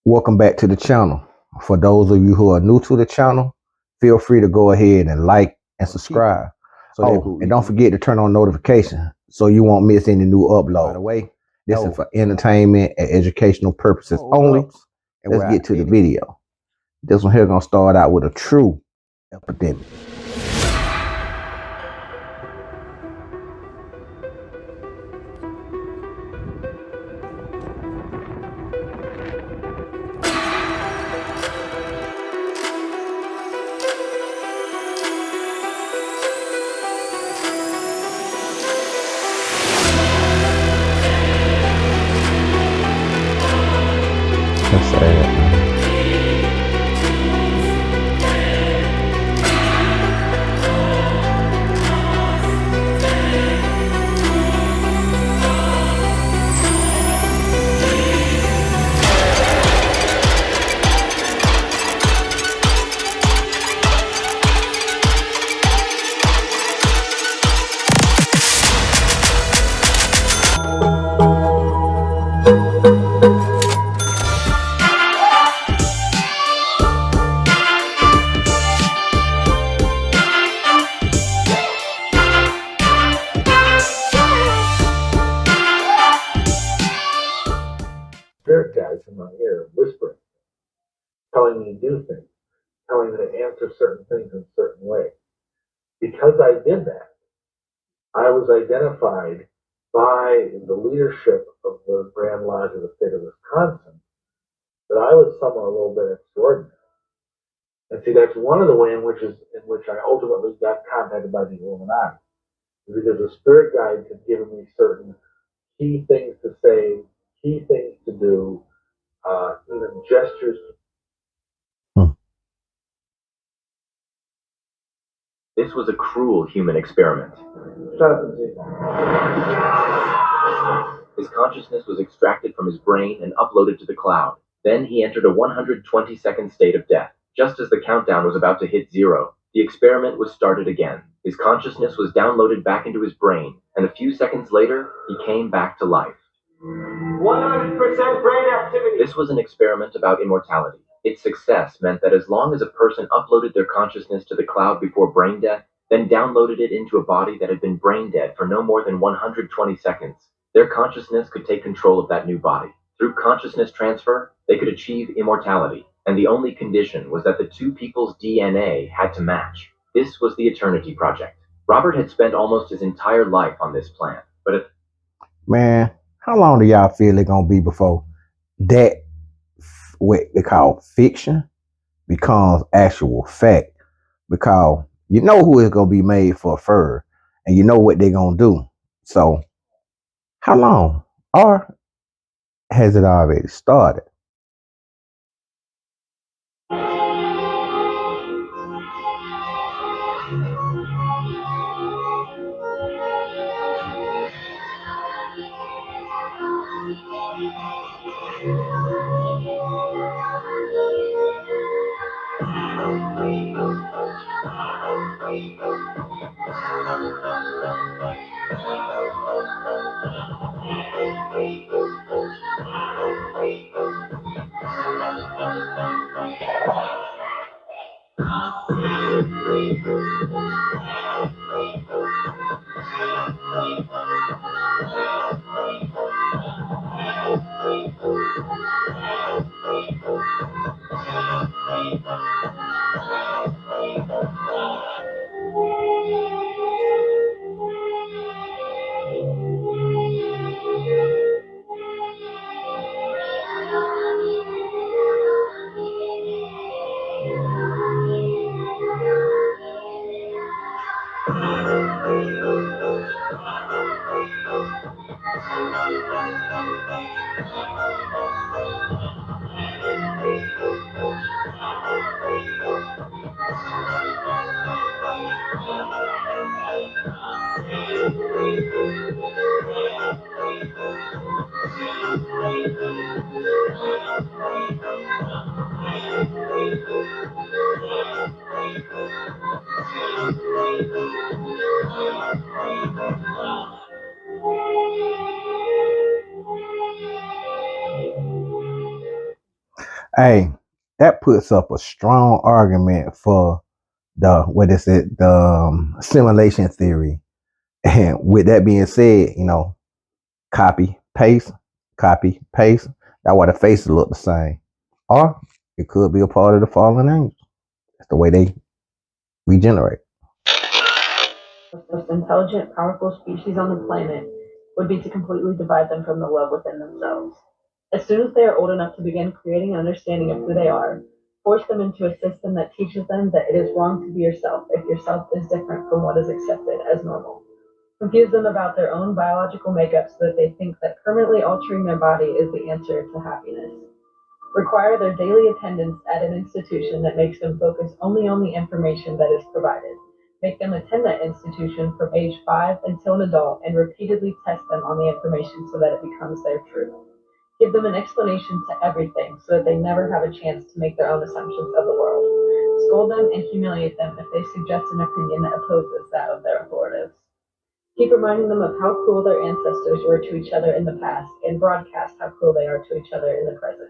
Welcome back to the channel. For those of you who are new to the channel, feel free to go ahead and like and subscribe. And don't forget to turn on notifications so you won't miss any new uploads. By the way, this is for entertainment and educational purposes only. Let's get to the video. This one here gonna start out with a true epidemic. That's sad. Spirit guides in my ear whispering, telling me to do things, telling me to answer certain things in a certain way. Because I did that, I was identified by the leadership of the Grand Lodge of the State of Wisconsin that I was someone a little bit extraordinary. And see, that's one of the ways in which I ultimately got contacted by the Illuminati, because the spirit guides had given me certain key things to say, key things to do, even gestures. This was a cruel human experiment. His consciousness was extracted from his brain and uploaded to the cloud. Then he entered a 120-second state of death. Just as the countdown was about to hit 0, the experiment was started again. His consciousness was downloaded back into his brain, and a few seconds later, he came back to life. 100% brain activity. This was an experiment about immortality. Its success meant that as long as a person uploaded their consciousness to the cloud before brain death, then downloaded it into a body that had been brain dead for no more than 120 seconds, their consciousness could take control of that new body. Through consciousness transfer, they could achieve immortality, and the only condition was that the two people's DNA had to match. This was the Eternity Project. Robert had spent almost his entire life on this plan, but Man, how long do y'all feel it's gonna be before that what they call fiction becomes actual fact? Because you know who is gonna be made for fur, and you know what they're gonna do. So, how long, or has it already started? Hey, that puts up a strong argument for the simulation theory. And with that being said, copy, paste, copy, paste. That's why the faces look the same. Or it could be a part of the fallen angels. That's the way they regenerate. Most intelligent, powerful species on the planet would be to completely divide them from the love within themselves. As soon as they are old enough to begin creating an understanding of who they are, force them into a system that teaches them that it is wrong to be yourself if yourself is different from what is accepted as normal. Confuse them about their own biological makeup so that they think that permanently altering their body is the answer to happiness. Require their daily attendance at an institution that makes them focus only on the information that is provided. Make them attend that institution from age 5 until an adult and repeatedly test them on the information so that it becomes their truth. Give them an explanation to everything so that they never have a chance to make their own assumptions of the world. Scold them and humiliate them if they suggest an opinion that opposes that of their authorities. Keep reminding them of how cruel their ancestors were to each other in the past and broadcast how cruel they are to each other in the present.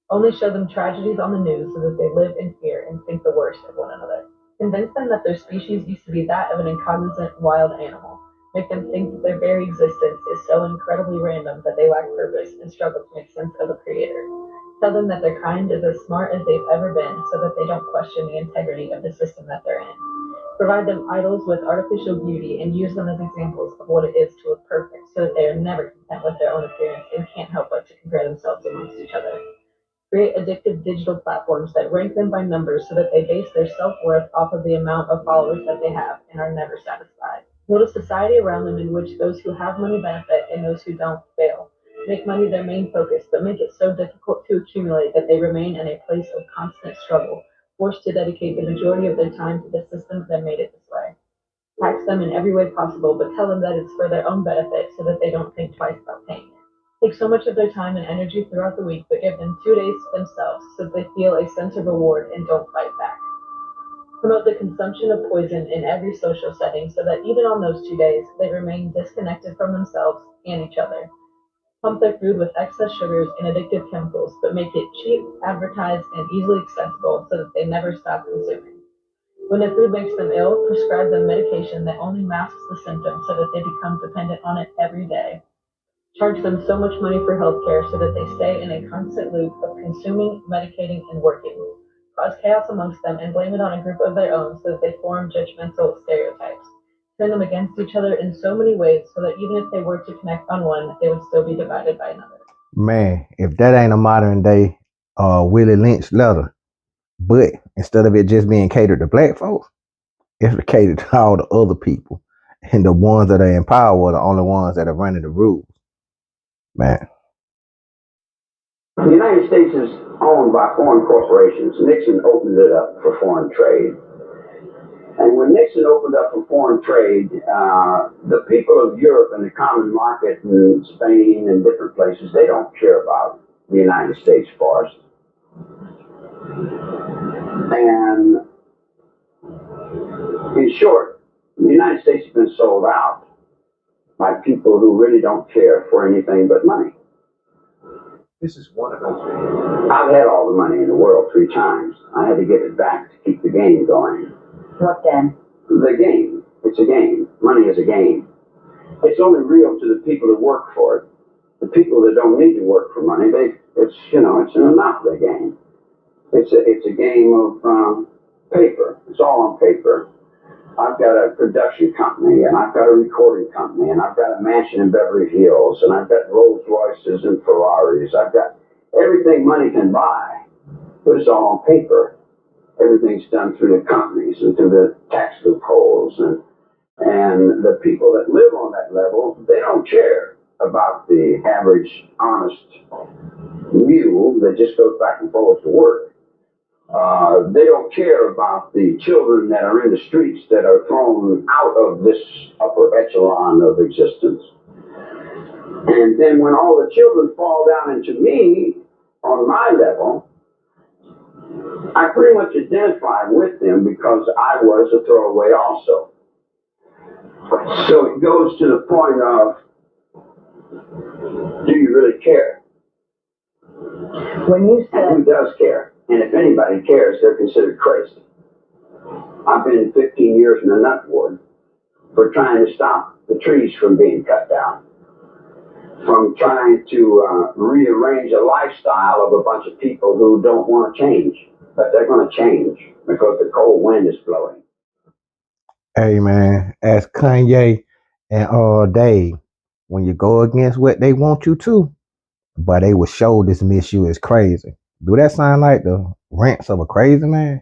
Only show them tragedies on the news so that they live in fear and think the worst of one another. Convince them that their species used to be that of an incognizant wild animal. Make them think that their very existence is so incredibly random that they lack purpose and struggle to make sense of a creator. Tell them that their kind is as smart as they've ever been so that they don't question the integrity of the system that they're in. Provide them idols with artificial beauty and use them as examples of what it is to look perfect so that they are never content with their own appearance and can't help but to compare themselves amongst each other. Create addictive digital platforms that rank them by numbers so that they base their self-worth off of the amount of followers that they have and are never satisfied. Build a society around them in which those who have money benefit and those who don't fail. Make money their main focus, but make it so difficult to accumulate that they remain in a place of constant struggle, forced to dedicate the majority of their time to the system that made it this way. Tax them in every way possible, but tell them that it's for their own benefit so that they don't think twice about paying it. Take so much of their time and energy throughout the week, but give them 2 days to themselves so that they feel a sense of reward and don't fight back. Promote the consumption of poison in every social setting so that even on those 2 days, they remain disconnected from themselves and each other. Pump their food with excess sugars and addictive chemicals, but make it cheap, advertised, and easily accessible so that they never stop consuming. When the food makes them ill, prescribe them medication that only masks the symptoms so that they become dependent on it every day. Charge them so much money for healthcare so that they stay in a constant loop of consuming, medicating, and working. Cause chaos amongst them and blame it on a group of their own so that they form judgmental stereotypes. Turn them against each other in so many ways so that even if they were to connect on one, they would still be divided by another. Man, if that ain't a modern day Willie Lynch letter, but instead of it just being catered to black folks, it's catered to all the other people. And the ones that are in power are the only ones that are running the rules. Man. The United States is owned by foreign corporations. Nixon opened it up for foreign trade. And when Nixon opened up for foreign trade, the people of Europe and the common market in Spain and different places, they don't care about the United States forest. And in short, the United States has been sold out by people who really don't care for anything but money. This is one of those videos. I've had all the money in the world 3 times. I had to give it back to keep the game going. What game? The game. It's a game. Money is a game. It's only real to the people that work for it. The people that don't need to work for money, it's an monopoly game. It's a game of paper. It's all on paper. I've got a production company, and I've got a recording company, and I've got a mansion in Beverly Hills, and I've got Rolls Royces and Ferraris. I've got everything money can buy, but it's all on paper. Everything's done through the companies and through the tax loopholes, and the people that live on that level, they don't care about the average honest mule that just goes back and forth to work. They don't care about the children that are in the streets that are thrown out of this upper echelon of existence. And then when all the children fall down into me on my level, I pretty much identify with them because I was a throwaway also. So it goes to the point of, do you really care? When you And who said, does care? And if anybody cares, they're considered crazy. I've been 15 years in the nut ward for trying to stop the trees from being cut down, from trying to rearrange a lifestyle of a bunch of people who don't want to change. But they're going to change because the cold wind is blowing. Hey man, as Kanye and Dave, when you go against what they want you to, but they will show dismiss you as crazy. Do that sound like the rants of a crazy man?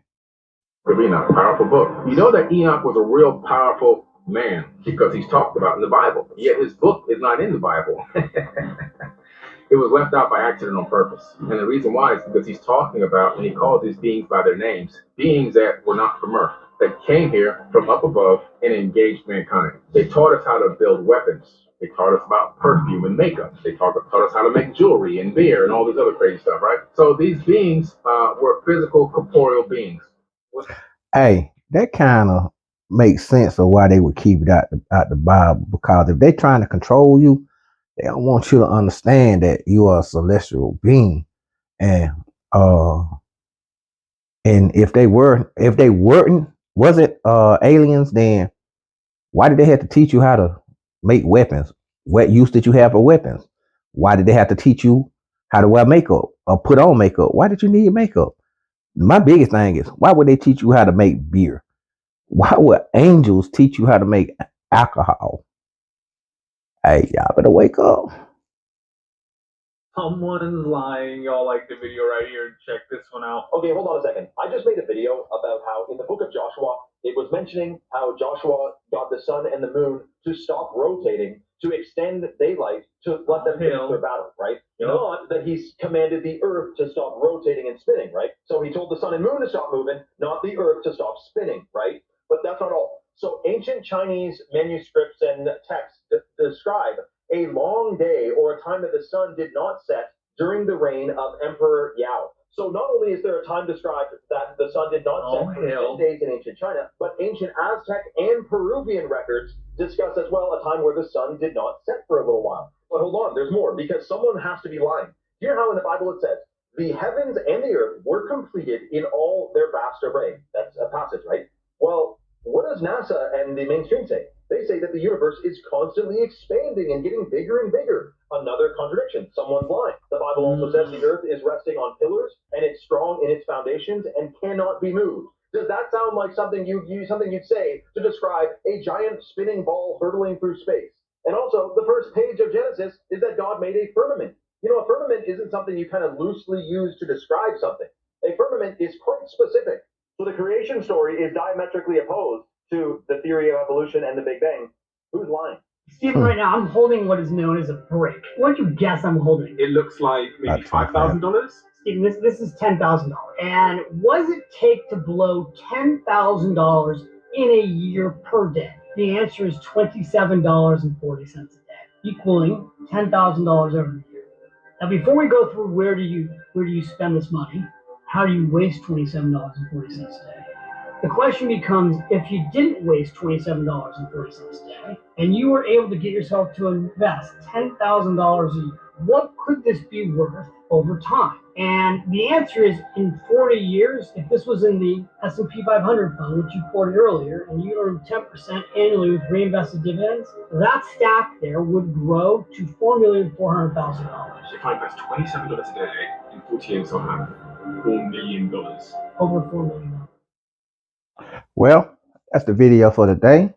Of Enoch, powerful book. You know that Enoch was a real powerful man because he's talked about in the Bible. Yet his book is not in the Bible. It was left out by accident on purpose. And the reason why is because he's talking about, and he calls these beings by their names, beings that were not from Earth, that came here from up above and engaged mankind. They taught us how to build weapons. They taught us about perfume and makeup. They taught us how to make jewelry and beer and all this other crazy stuff, right? So these beings were physical, corporeal beings. Hey, that kind of makes sense of why they would keep it out the Bible, because if they're trying to control you, they don't want you to understand that you are a celestial being. And uh and if they wasn't aliens, then why did they have to teach you how to make weapons? What use did you have for weapons? Why did they have to teach you how to wear makeup or put on makeup? Why did you need makeup? My biggest thing is, why would they teach you how to make beer? Why would angels teach you how to make alcohol? Hey, y'all better wake up. Someone's lying. Y'all like the video right here. Check this one out. Okay, hold on a second. I just made a video about how in the book of Joshua, it was mentioning how Joshua got the sun and the moon to stop rotating, to extend daylight, to let them finish their battle, right? Yep. Not that he's commanded the earth to stop rotating and spinning, right? So he told the sun and moon to stop moving, not the earth to stop spinning, right? But that's not all. So ancient Chinese manuscripts and texts describe a long day or a time that the sun did not set during the reign of Emperor Yao. So not only is there a time described that the sun did not set for 10 days in ancient China, but ancient Aztec and Peruvian records discuss as well a time where the sun did not set for a little while. But hold on, there's more, because someone has to be lying. Hear how in the Bible it says, the heavens and the earth were completed in all their vast array. That's a passage, right? Well, what does NASA and the mainstream say? They say that the universe is constantly expanding and getting bigger and bigger. Another contradiction. Someone's lying. The Bible also says the earth is resting on pillars and it's strong in its foundations and cannot be moved. Does that sound like something you'd say to describe a giant spinning ball hurtling through space? And also, the first page of Genesis is that God made a firmament. You know, a firmament isn't something you kind of loosely use to describe something. A firmament is quite specific. So the creation story is diametrically opposed to the theory of evolution and the Big Bang. Who's lying? Steven, right now I'm holding what is known as a brick. What'd you guess I'm holding? It looks like maybe $5,000. Steven, this is $10,000. And what does it take to blow $10,000 in a year per day? The answer is $27.40 a day, equaling $10,000 every year. Now, before we go through where do you spend this money, how do you waste $27.40 a day? The question becomes, if you didn't waste $27.40 a day and you were able to get yourself to invest $10,000 a year, what could this be worth over time? And the answer is, in 40 years, if this was in the S&P 500 fund, which you quoted earlier, and you earned 10% annually with reinvested dividends, that stack there would grow to $4,400,000. If I invest $27 a day in 40 years, I'll have $4 million. Over $4 million. Well, that's the video for today.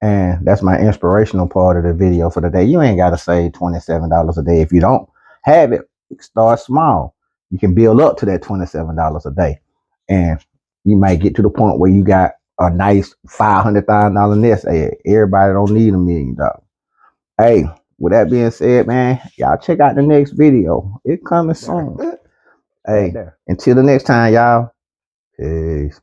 And that's my inspirational part of the video for the day. You ain't got to save $27 a day. If you don't have it, start small. You can build up to that $27 a day. And you might get to the point where you got a nice $500,000 nest egg. Everybody don't need $1 million. Hey, with that being said, man, y'all check out the next video. It coming soon. Hey, until the next time, y'all. Peace.